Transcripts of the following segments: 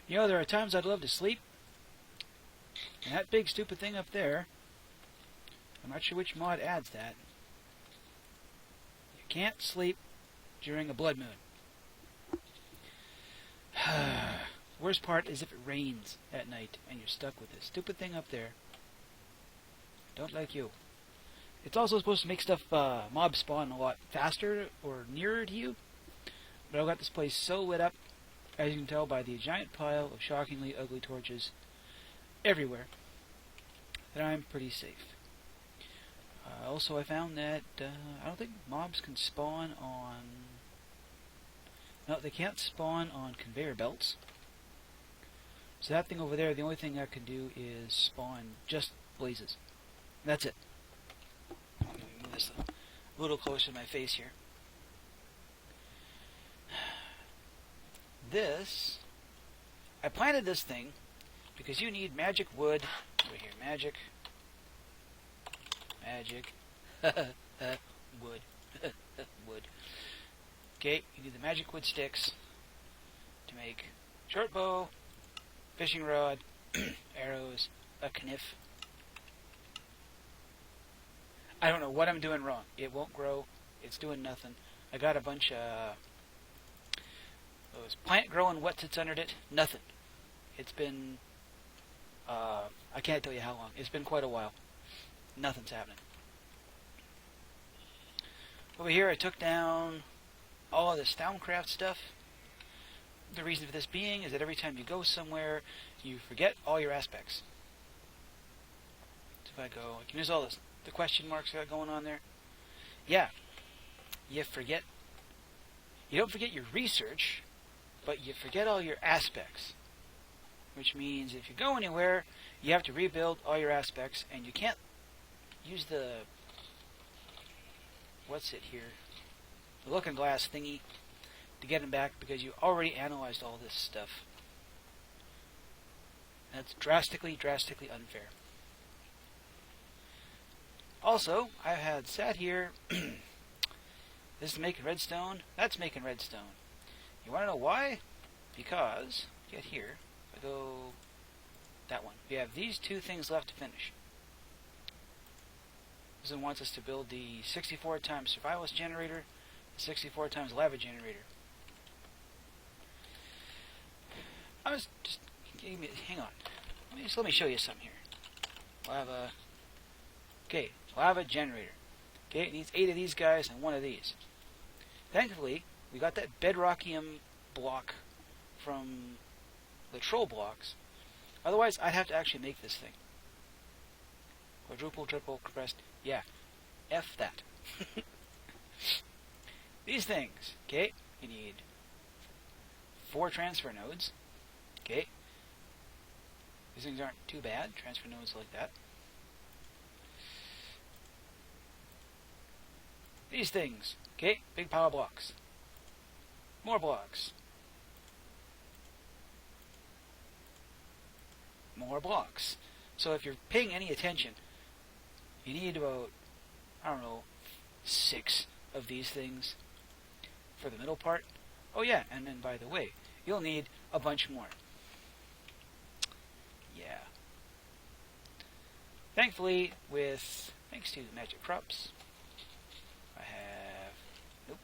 You know, there are times I'd love to sleep. And that big stupid thing up there, I'm not sure which mod adds that. You can't sleep during a blood moon. Worst part is if it rains at night and you're stuck with this stupid thing up there. Don't like you. It's also supposed to make stuff, mob spawn a lot faster or nearer to you. But I've got this place so lit up, as you can tell by the giant pile of shockingly ugly torches everywhere, that I'm pretty safe. Also, I found that I don't think mobs can spawn on... No, they can't spawn on conveyor belts. So that thing over there, the only thing I can do is spawn just blazes. That's it. I'm going to move this a little closer to my face here. This, I planted this thing because you need magic wood. Over here, magic, wood, wood. Okay, you need the magic wood sticks to make short bow, fishing rod, arrows, a kniff. I don't know what I'm doing wrong. It won't grow. It's doing nothing. I got a bunch of those plant growing what's under it. Nothing. It's been, I can't tell you how long. It's been quite a while. Nothing's happening. Over here I took down all of this Towncraft stuff. The reason for this being is that every time you go somewhere, you forget all your aspects. So if I go, I can use all this, the question marks I got going on there. Yeah, you forget. You don't forget your research, but you forget all your aspects. Which means if you go anywhere, you have to rebuild all your aspects, and you can't use the, what's it here, the looking glass thingy to get them back because you already analyzed all this stuff. That's drastically, drastically unfair. Also, I had sat here, this is making redstone, that's making redstone. You want to know why? Because, get here, if I go, that one. We have these two things left to finish. This one wants us to build the 64 times survivalist generator, the 64 times lava generator. I was just, hang on, let me show you something here. Lava, okay, lava generator. Okay, it needs 8 of these guys and 1 of these. Thankfully, we got that bedrockium block from the troll blocks. Otherwise, I'd have to actually make this thing. Quadruple, triple, compressed. Yeah. F that. These things. Okay. You need 4 transfer nodes. Okay. These things aren't too bad. Transfer nodes like that. These things. Okay. Big power blocks. More blocks. More blocks. So if you're paying any attention, you need about, I don't know, 6 of these things for the middle part. Oh yeah, and then by the way, you'll need a bunch more. Yeah. Thankfully, thanks to the magic crops, I have, nope,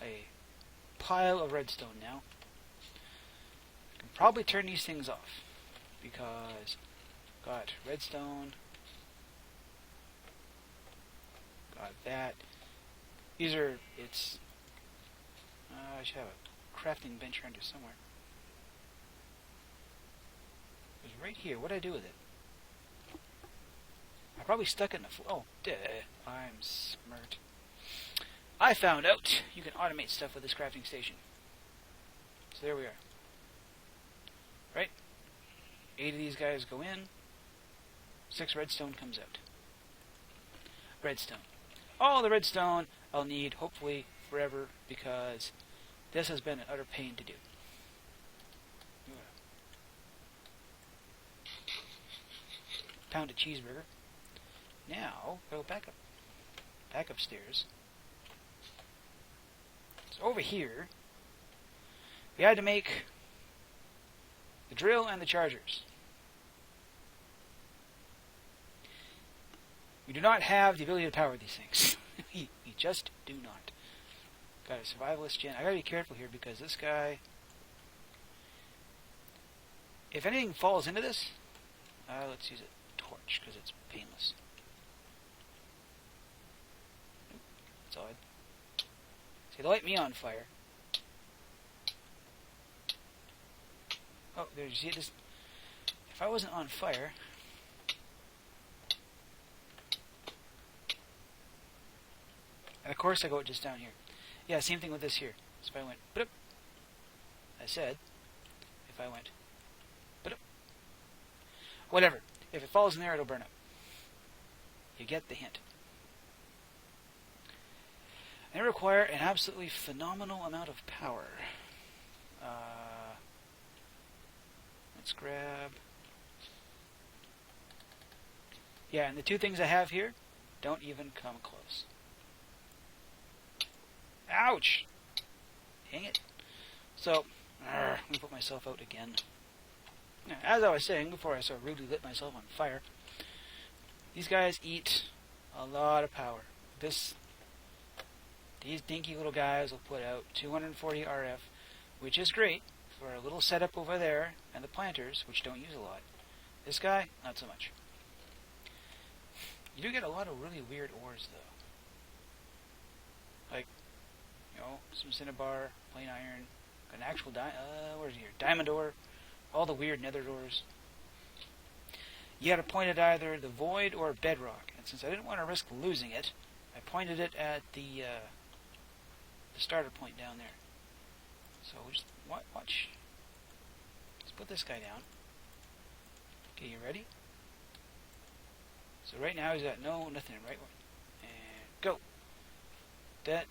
a pile of redstone now. I can probably turn these things off because got redstone, got that. These are, I should have a crafting bench around here somewhere. It was right here. What did I do with it? I probably stuck it in the floor. Oh, duh. I'm smart. I found out you can automate stuff with this crafting station. So there we are. Right? 8 of these guys go in. 6 redstone comes out. Redstone. All the redstone I'll need, hopefully, forever, because this has been an utter pain to do. Pound a cheeseburger. Now, go back up. Back upstairs. So over here, we had to make The drill and the chargers. We do not have the ability to power these things. we just do not. Got a survivalist gen. I gotta be careful here because this guy... If anything falls into this, let's use a torch because it's painless. That's odd. See, they light me on fire. Oh, there you see it. If I wasn't on fire, and of course I go just down here. Yeah, same thing with this here. So if I went, bloop, I said, if I went, bloop, whatever. If it falls in there, it'll burn up. You get the hint. They require an absolutely phenomenal amount of power. Let's grab... Yeah, and the two things I have here don't even come close. Ouch! Dang it. So, let me put myself out again. Now, as I was saying before I so rudely lit myself on fire, these guys eat a lot of power. These dinky little guys will put out 240 RF, which is great for a little setup over there and the planters, which don't use a lot. This guy, not so much. You do get a lot of really weird ores, though. Like, you know, some cinnabar, plain iron, an actual where's it here? Diamond ore, all the weird nether ores. You gotta point at either the void or bedrock, and since I didn't want to risk losing it, I pointed it at the starter point down there. So just watch. Let's put this guy down. Okay, you ready? So right now he's got nothing, right? And go. That.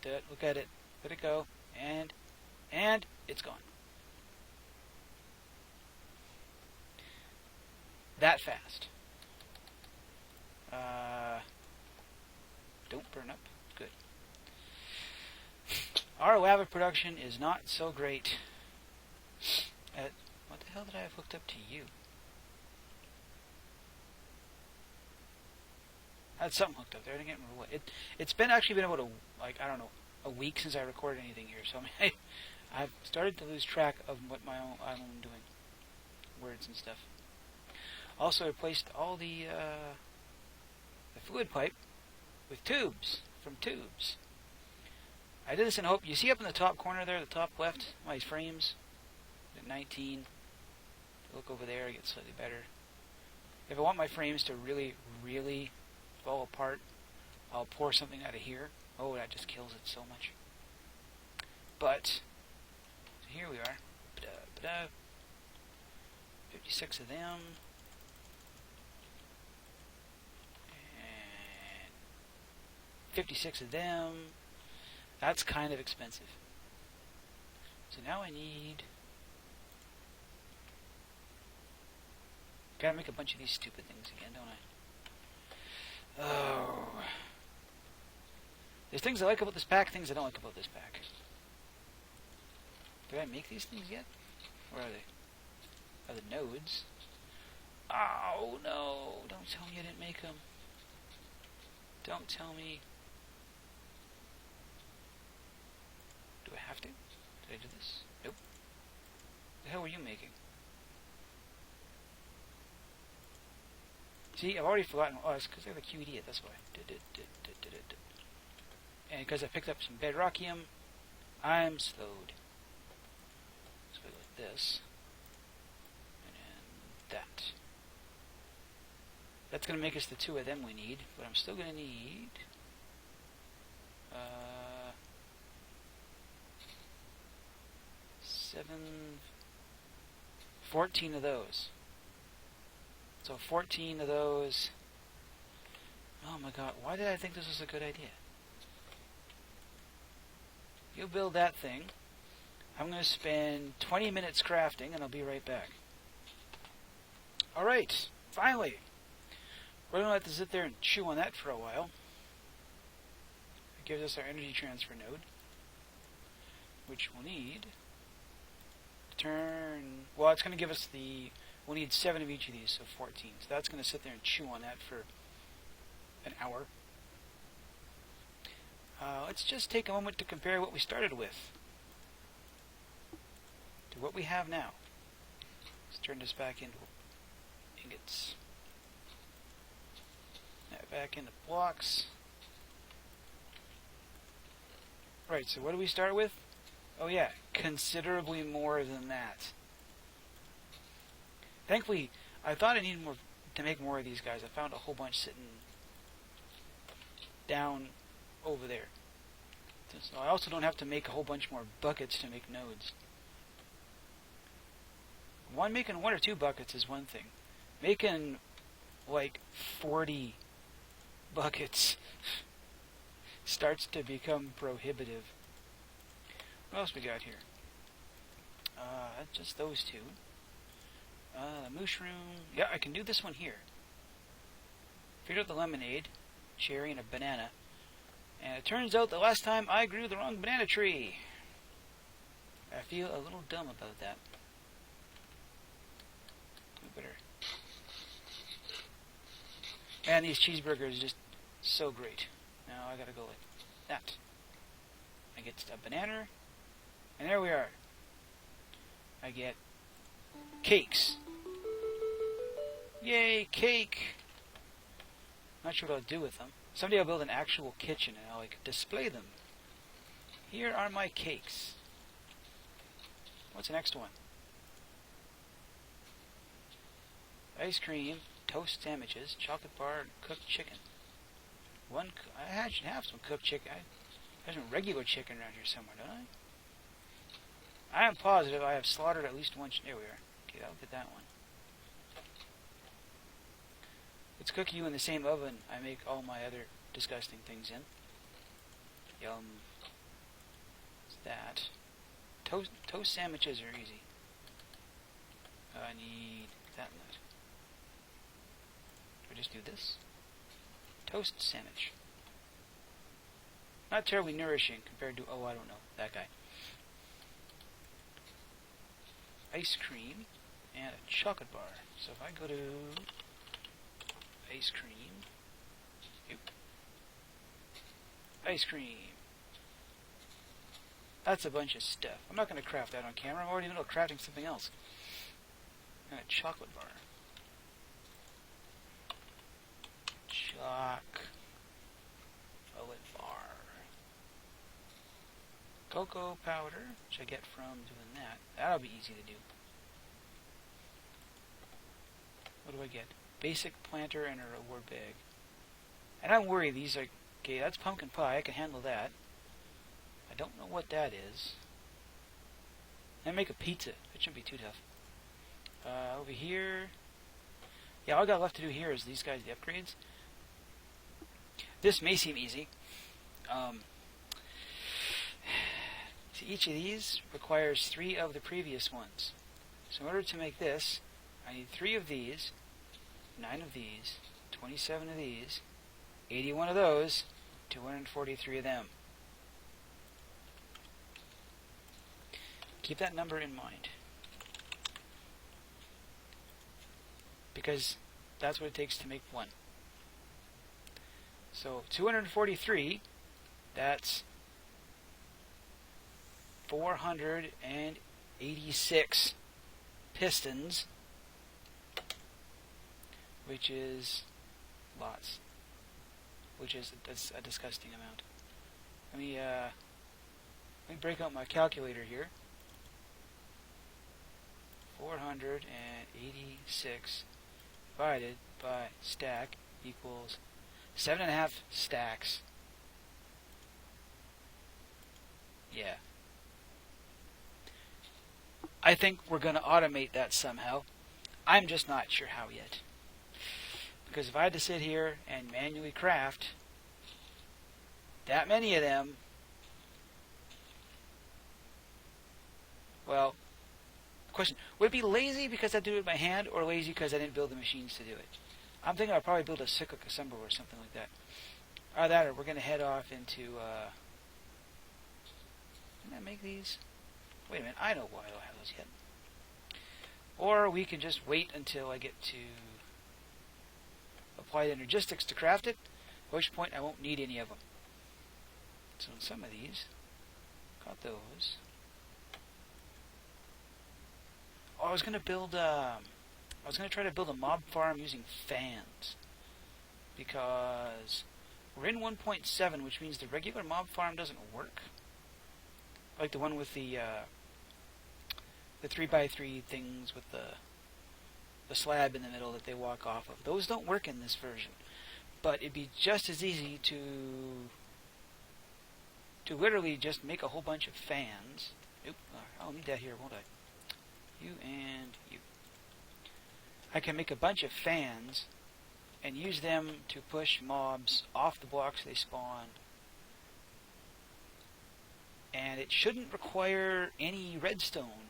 Look at it. Let it go. And it's gone. That fast. Don't burn up. Good. Our lava production is not so great. What the hell did I have hooked up to you? I had something hooked up there. I didn't remember what. It's actually been about I don't know, a week since I recorded anything here. So I've started to lose track of what I'm doing, words and stuff. Also replaced all the fluid pipe with tubes from tubes. I did this in hope. You see up in the top corner there, the top left, my frames at 19. Look over there, it gets slightly better. If I want my frames to really, really fall apart, I'll pour something out of here. Oh, that just kills it so much. But so here we are. 56 of them. And 56 of them. That's kind of expensive. So now I need... Gotta make a bunch of these stupid things again, don't I? Oh. There's things I like about this pack, things I don't like about this pack. Did I make these things yet? Where are they? Are the nodes? Oh, no. Don't tell me I didn't make them. Don't tell me. Do I have to? Did I do this? Nope. The hell were you making? See, I've already forgotten. Oh, it's because I'm a cute idiot, that's why. And because I picked up some bedrockium, I'm slowed. So I go like this. And then that. That's going to make us the two of them we need, but I'm still going to need... 14 of those. So 14 of those. Oh my god, why did I think this was a good idea? You build that thing. I'm going to spend 20 minutes crafting and I'll be right back. Alright, finally. We're going to have to sit there and chew on that for a while. It gives us our energy transfer node, which we'll need turn. Well, it's going to give us the. We'll need 7 of each of these, so 14. So that's going to sit there and chew on that for an hour. Let's just take a moment to compare what we started with to what we have now. Let's turn this back into ingots. That back into blocks. Right, so what do we start with? Oh yeah, considerably more than that. Thankfully, I thought I needed more to make more of these guys. I found a whole bunch sitting down over there. So I also don't have to make a whole bunch more buckets to make nodes. Making 1 or 2 buckets is one thing. Making like 40 buckets starts to become prohibitive. What else we got here? Just those 2. The mushroom. Yeah, I can do this one here. Figured out the lemonade, cherry, and a banana. And it turns out the last time I grew the wrong banana tree. I feel a little dumb about that. We better. And these cheeseburgers are just so great. Now I gotta go like that. I get a banana, and there we are. I get cakes. Yay, cake! Not sure what I'll do with them. Someday I'll build an actual kitchen and I'll like display them. Here are my cakes. What's the next one? Ice cream, toast sandwiches, chocolate bar, and cooked chicken. I should have some cooked chicken. There's some regular chicken around here somewhere, don't I? I am positive I have slaughtered at least one. There we are. Okay, I'll get that one. Let's cook you in the same oven I make all my other disgusting things in. Yum. What's that? Toast sandwiches are easy. I need that and that. Do I just do this? Toast sandwich. Not terribly nourishing compared to, oh, I don't know, that guy. Ice cream and a chocolate bar. So if I go to ice cream, ice cream. That's a bunch of stuff. I'm not going to craft that on camera. I'm already in the middle of crafting something else. And a chocolate bar. Chocolate bar. Cocoa powder, which I get from doing that. That'll be easy to do. What do I get? Basic planter and a reward bag. And don't worry, these are... Okay, that's pumpkin pie. I can handle that. I don't know what that is. And make a pizza. It shouldn't be too tough. Over here... Yeah, all I got left to do here is these guys, the upgrades. This may seem easy. See, each of these requires 3 of the previous ones. So in order to make this, I need 3 of these, 9 of these, 27 of these, 81 of those, 243 of them. Keep that number in mind. Because that's what it takes to make one. So 243, that's 486 pistons, which is lots. That's a disgusting amount. Let me break out my calculator here. 486 divided by stack equals 7.5 stacks. Yeah. I think we're going to automate that somehow. I'm just not sure how yet. Because if I had to sit here and manually craft that many of them, well, question, would it be lazy because I do it by hand, or lazy because I didn't build the machines to do it? I'm thinking I'll probably build a cyclic assembler or something like that. Or we're going to head off into, can I make these? Wait a minute, I know why I don't have those yet. Or we can just wait until I get to apply the energistics to craft it, at which point I won't need any of them. So in some of these, got those. Oh, I was gonna try to build a mob farm using fans, because we're in 1.7, which means the regular mob farm doesn't work. Like the one with the 3x3 things with the slab in the middle that they walk off of. Those don't work in this version. But it'd be just as easy to literally just make a whole bunch of fans. Oop, I'll need that here, won't I? You and you. I can make a bunch of fans and use them to push mobs off the blocks they spawn. And it shouldn't require any redstone.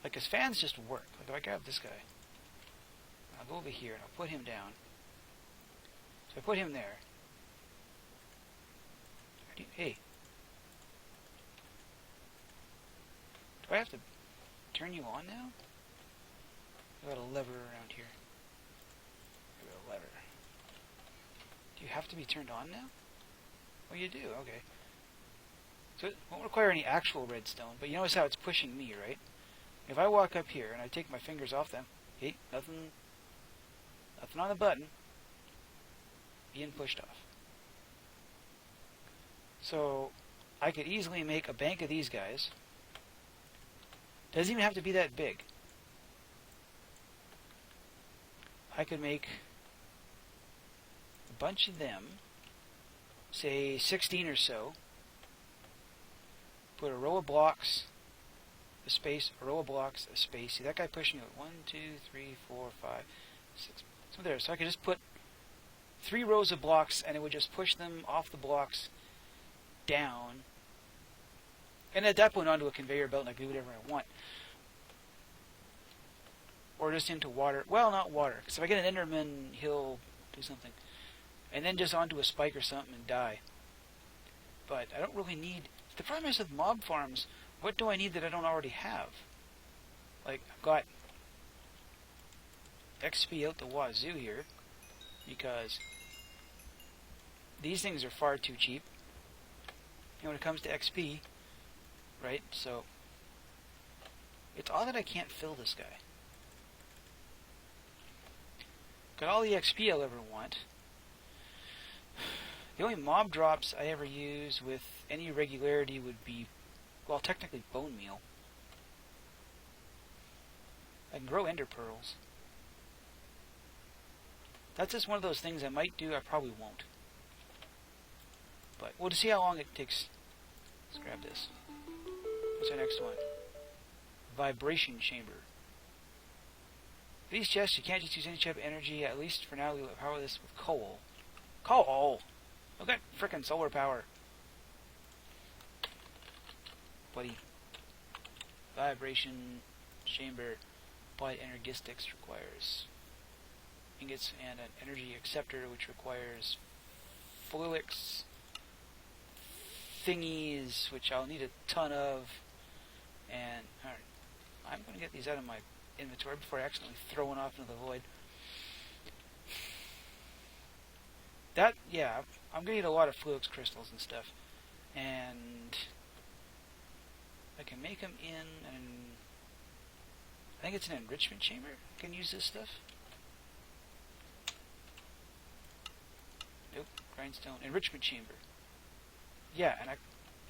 Like, his fans just work. Like, if I grab this guy, I'll go over here and I'll put him down. So I put him there. Hey. Do I have to turn you on now? I got a lever around here. I got a lever. Do you have to be turned on now? Oh, you do? Okay. So it won't require any actual redstone, but you notice how it's pushing me, right? If I walk up here and I take my fingers off them, hey, nothing on the button, being pushed off. So I could easily make a bank of these guys. Doesn't even have to be that big. I could make a bunch of them, say 16 or so, put a row of blocks, a space, a row of blocks, a space. See that guy pushing it? 1, 2, 3, 4, 5, 6. So there. So I could just put 3 rows of blocks, and it would just push them off the blocks down, and at that point onto a conveyor belt, and I can do whatever I want. Or just into water. Well, not water, because if I get an Enderman, he'll do something. And then just onto a spike or something and die. But I don't really need... The problem is with mob farms, what do I need that I don't already have? Like, I've got XP out the wazoo here, because these things are far too cheap. And when it comes to XP, right, so it's odd that I can't fill this guy. Got all the XP I'll ever want. The only mob drops I ever use with any regularity would be, well, technically bone meal. I can grow ender pearls. That's just one of those things I might do, I probably won't. But we'll see how long it takes. Let's grab this. What's our next one? Vibration chamber. These chests, you can't just use any type of energy. At least for now, we will power this with coal. Coal! Look at frickin' solar power. Buddy. Vibration chamber. Applied energistics requires ingots and an energy acceptor, which requires fluix thingies, which I'll need a ton of. And alright, I'm going to get these out of my inventory before I accidentally throw one off into the void. That, yeah, I'm going to need a lot of fluix crystals and stuff. And I can make them in an... I think it's an enrichment chamber. I can use this stuff. Nope, grindstone. Enrichment chamber. Yeah, and I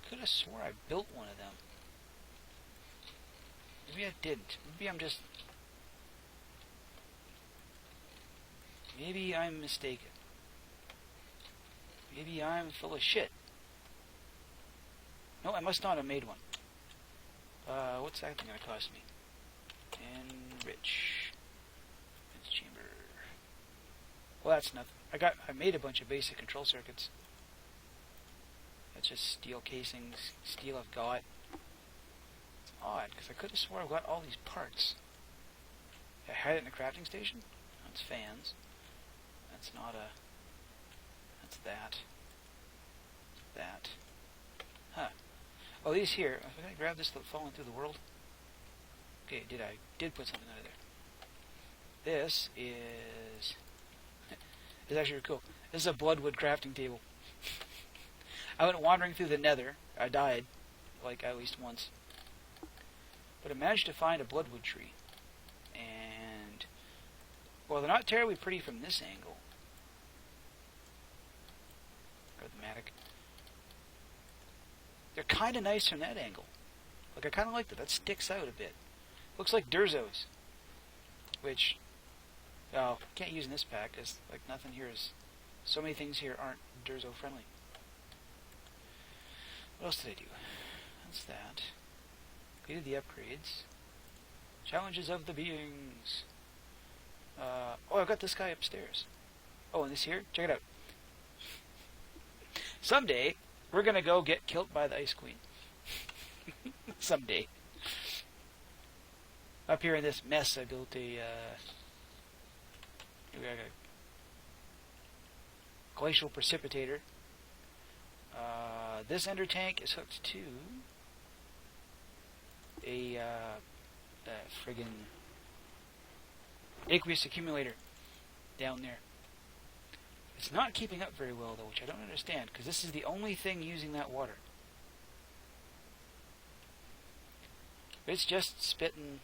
could have swore I built one of them. Maybe I didn't. Maybe I'm just... Maybe I'm mistaken. Maybe I'm full of shit. No, I must not have made one. What's that thing going to cost me? Enrich chamber. Well, that's nothing. I made a bunch of basic control circuits. That's just steel casings, steel I've got. It's odd, because I could have swore I've got all these parts. I had it in the crafting station. That's fans. That's not a... That's that. That. Huh. Oh, these here. I'm going to grab this that's falling through the world. Okay, did put something under there. This is actually cool. This is a bloodwood crafting table. I went wandering through the nether. I died, like, at least once. But I managed to find a bloodwood tree. And, well, they're not terribly pretty from this angle. Or the mattock. They're kind of nice from that angle. Like, I kind of like that. That sticks out a bit. Looks like Durzos. Which, oh, can't use in this pack, because, like, nothing here is... So many things here aren't Durzo friendly. What else did I do? That's that. Completed the upgrades. Challenges of the beings. Oh, I've got this guy upstairs. Oh, and this here? Check it out. Someday, we're going to go get killed by the Ice Queen. Someday. Up here in this mess, I built a glacial precipitator. This ender tank is hooked to a friggin' aqueous accumulator down there. It's not keeping up very well, though, which I don't understand, because this is the only thing using that water. It's just spitting.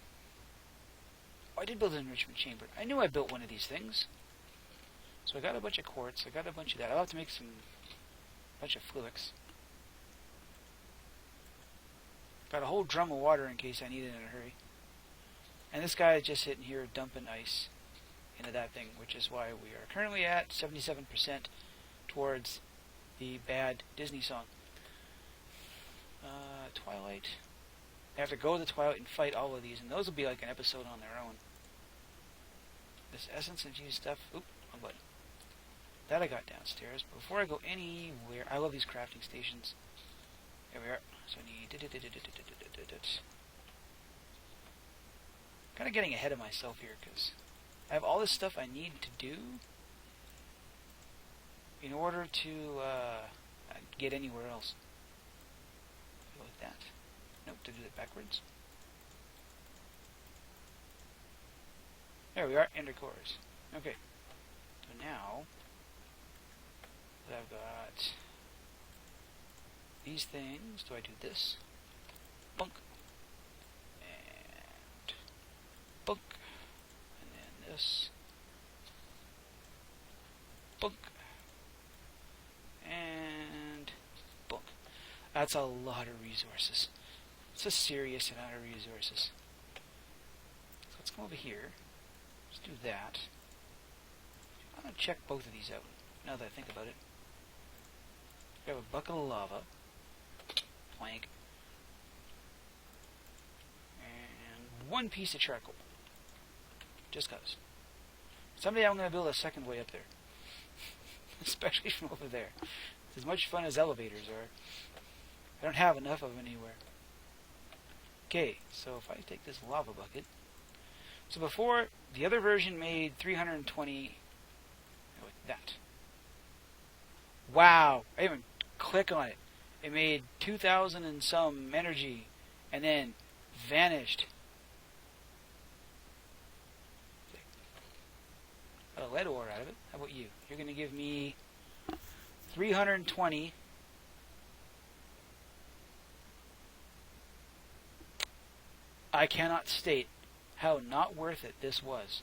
Oh, I did build an enrichment chamber. I knew I built one of these things. So I got a bunch of quartz. I got a bunch of that. I'll have to make bunch of fluix. Got a whole drum of water in case I need it in a hurry. And this guy is just sitting here dumping ice into that thing, which is why we are currently at 77% towards the bad Disney song. Twilight. I have to go to the Twilight and fight all of these, and those will be like an episode on their own. This essence infused stuff. Oop, wrong button. That I got downstairs. But before I go anywhere, I love these crafting stations. There we are. So I need... Kind of getting ahead of myself here, because I have all this stuff I need to do in order to get anywhere else. Go like that. Nope, to do it backwards. There we are, ender cores. Okay. So now I've got these things. Do I do this? Bunk. And bunk. And then this. Bunk. And bunk. That's a lot of resources. It's a serious amount of resources. So let's come over here. Let's do that. I'm going to check both of these out, now that I think about it. We have a bucket of lava. Plank. And one piece of charcoal. Just cause. Someday I'm going to build a second way up there. Especially from over there. It's as much fun as elevators are. I don't have enough of them anywhere. Okay, so if I take this lava bucket. So before, the other version made 320... like that. Wow! I didn't even click on it. It made 2,000 and some energy, and then vanished. Got a lead ore out of it. How about you? You're going to give me 320. I cannot state how not worth it this was.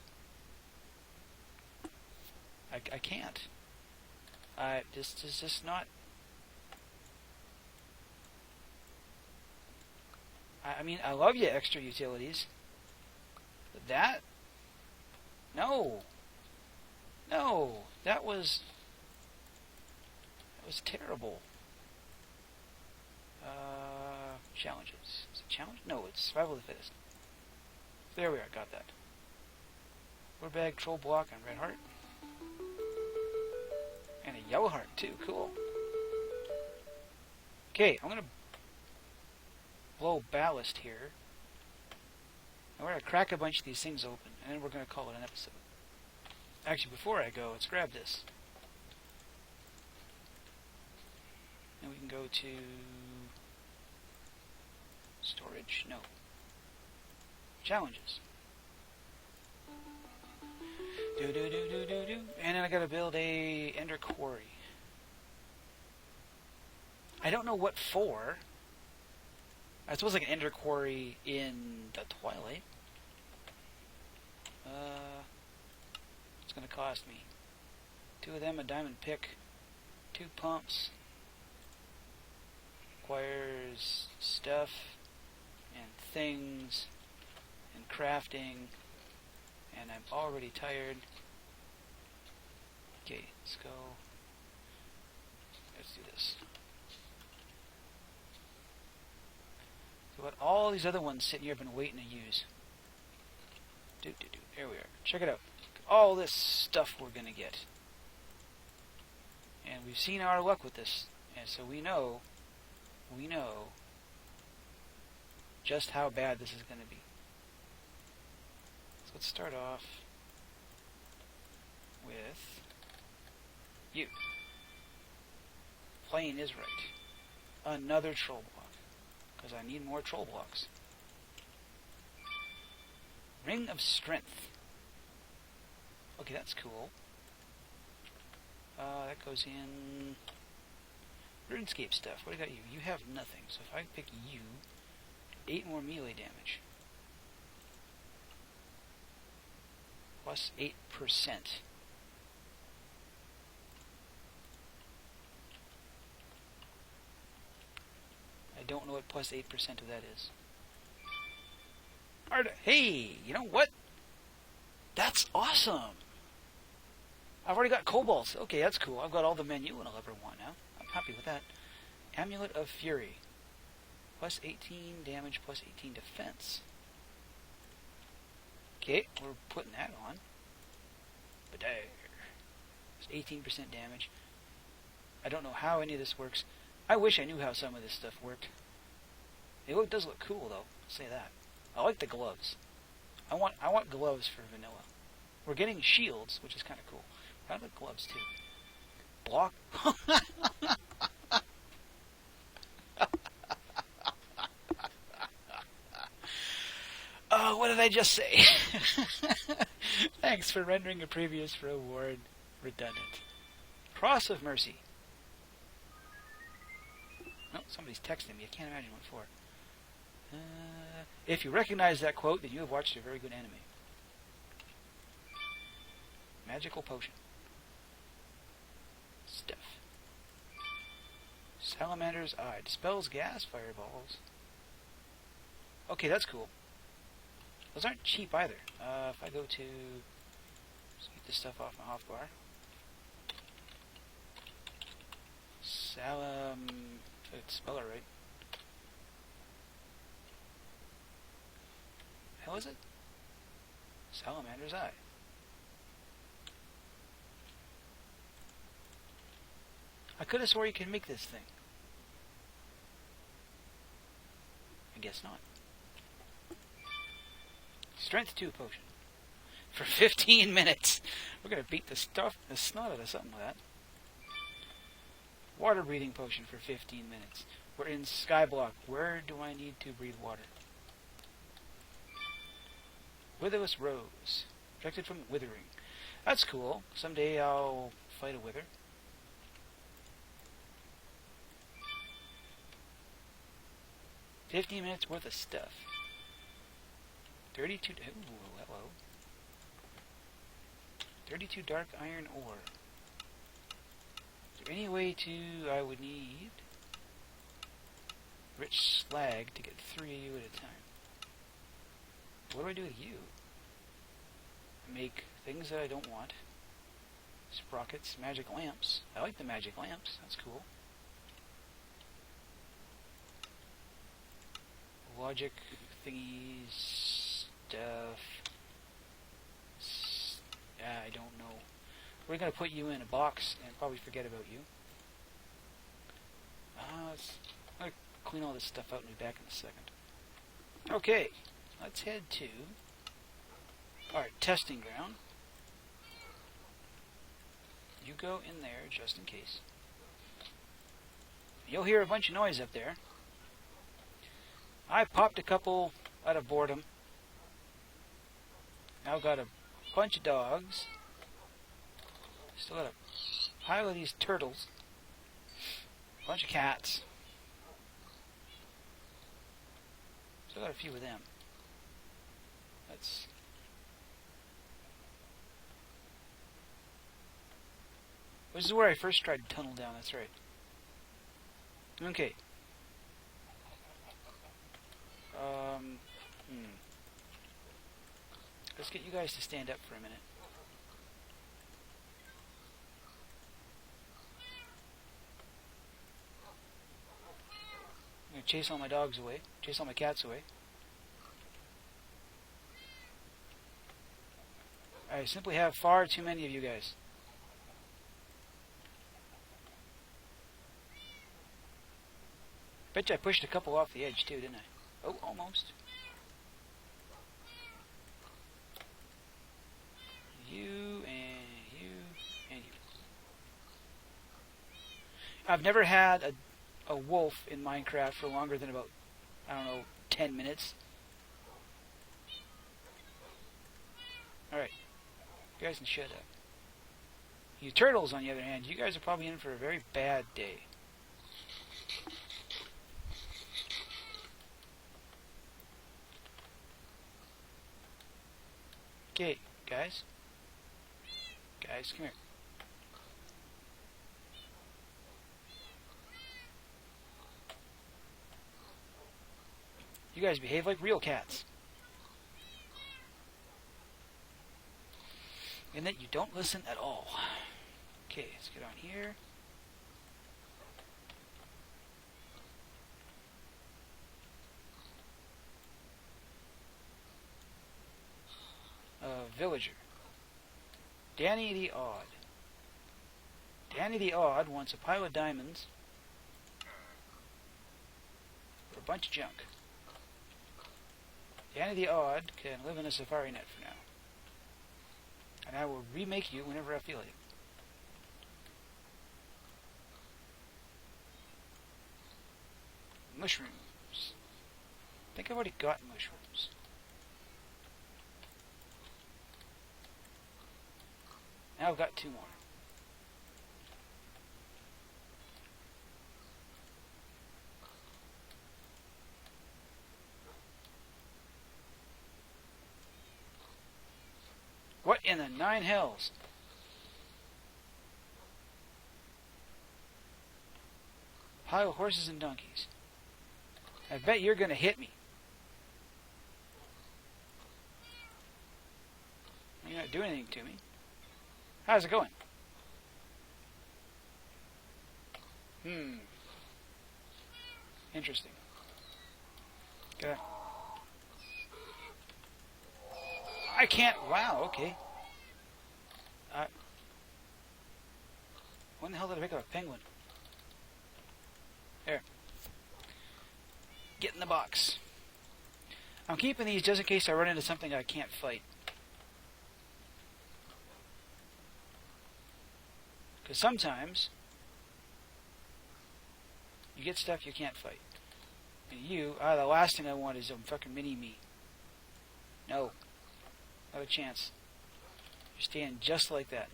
I can't. This is just not... I mean, I love you, extra utilities. But that... No. No. That was terrible. Challenges. Is it challenge? No, it's survival of the fittest. There we are, got that. Wood bag, troll block, and red heart. And a yellow heart, too. Cool. Okay, I'm going to blow ballast here. And we're going to crack a bunch of these things open, and then we're going to call it an episode. Actually, before I go, let's grab this. And we can go to... storage? No. challenges. And then I gotta build a ender quarry. I don't know what for. I suppose like an ender quarry in the Twilight. It's gonna cost me 2 of them, a diamond pick, 2 pumps. Requires stuff and things and crafting, and I'm already tired. Okay, let's go. Let's do this. So what all these other ones sitting here I've been waiting to use. Here we are. Check it out. All this stuff we're gonna get. And we've seen our luck with this. And so we know just how bad this is gonna be. So let's start off with you. Playing is right. Another troll block. Because I need more troll blocks. Ring of Strength. Okay, that's cool. That goes in RuneScape stuff. What do I got you? You have nothing. So if I pick you, 8 more melee damage. Plus 8%. I don't know what plus 8% of that is. Hey, you know what? That's awesome! I've already got kobolds. Okay, that's cool. I've got all the menu and I'll ever want now. I'm happy with that. Amulet of Fury. Plus 18 damage, plus 18 defense. Okay, we're putting that on. But there. It's 18% damage. I don't know how any of this works. I wish I knew how some of this stuff worked. It does look cool, though. I'll say that. I like the gloves. I want gloves for vanilla. We're getting shields, which is kind of cool. I like gloves too. Block. Oh, what did I just say? Thanks for rendering a previous reward redundant. Cross of Mercy. Oh, somebody's texting me. I can't imagine what for. If you recognize that quote, then you have watched a very good anime. Magical potion. Stuff. Salamander's Eye. Dispels gas fireballs. Okay, that's cool. Those aren't cheap either. If I go to... Let's get this stuff off my hotbar. If I could spell it right. Hell is it? Salamander's Eye. I could have swore you could make this thing. I guess not. Strength 2 potion. For 15 minutes. We're going to beat the snot out of something like that. Water breathing potion for 15 minutes. We're in skyblock. Where do I need to breathe water? Witherless Rose. Protected from withering. That's cool. Someday I'll fight a wither. $15 minutes worth of stuff. 32... Ooh, hello. 32 dark iron ore. Is there any way to... I would need... rich slag to get 3 of you at a time. What do I do with you? Make things that I don't want. Sprockets, magic lamps. I like the magic lamps. That's cool. Logic thingies, stuff. I don't know. We're going to put you in a box and probably forget about you. I'm going to clean all this stuff out and be back in a second. Okay, let's head to our testing ground. You go in there just in case. You'll hear a bunch of noise up there. I popped a couple out of boredom. Now I've got a bunch of dogs. Still got a pile of these turtles. A bunch of cats. Still got a few of them. Let's... This is where I first tried to tunnel down, that's right. Okay. Let's get you guys to stand up for a minute. I'm going to chase all my dogs away. Chase all my cats away. I simply have far too many of you guys. Bet you I pushed a couple off the edge too, didn't I? Oh, almost. You and you and you. I've never had a wolf in Minecraft for longer than about, I don't know, 10 minutes. Alright. You guys can shut up. You turtles, on the other hand, you guys are probably in for a very bad day. Okay, guys. Guys, come here. You guys behave like real cats. And that you don't listen at all. Okay, let's get on here. Villager. Danny the Odd. Danny the Odd wants a pile of diamonds for a bunch of junk. Danny the Odd can live in a safari net for now. And I will remake you whenever I feel like it. Mushrooms. I think I've already got mushrooms. Now I've got 2 more. What in the 9 hells? Pile of horses and donkeys. I bet you're going to hit me. You're not doing anything to me. How's it going? Interesting. Okay. I can't... Wow, okay. When the hell did I pick up a penguin? There. Get in the box. I'm keeping these just in case I run into something I can't fight. Because sometimes you get stuff you can't fight. And you, the last thing I want is a fucking mini-me. No. Not a chance. You're staying just like that.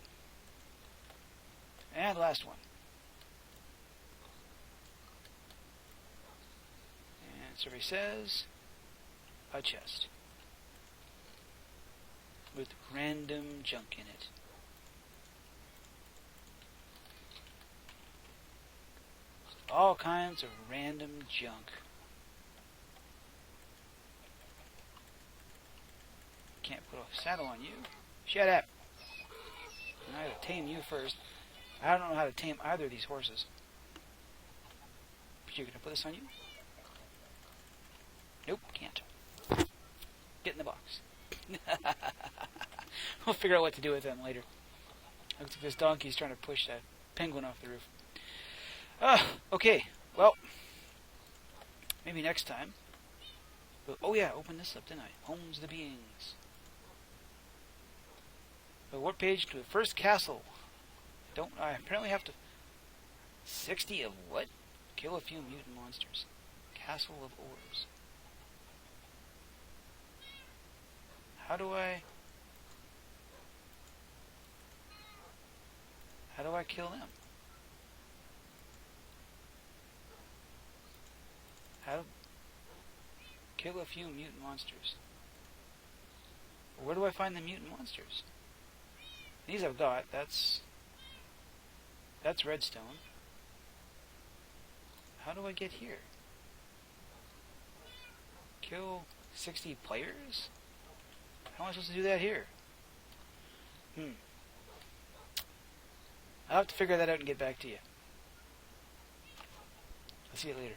And last one. And survey says a chest. With random junk in it. All kinds of random junk. Can't put a saddle on you. Shut up. I gotta tame you first. I don't know how to tame either of these horses. But you're gonna put this on you? Nope, can't. Get in the box. We'll figure out what to do with them later. Looks like this donkey's trying to push that penguin off the roof. Okay, well, maybe next time. But, oh yeah, open this up, didn't I? Homes the beings. But what page to the first castle? I apparently have to... 60 of what? Kill a few mutant monsters. Castle of Orbs. How do I... How do I kill them? How to kill a few mutant monsters. Where do I find the mutant monsters? These I've got. That's redstone. How do I get here? Kill 60 players? How am I supposed to do that here? I'll have to figure that out and get back to you. I'll see you later.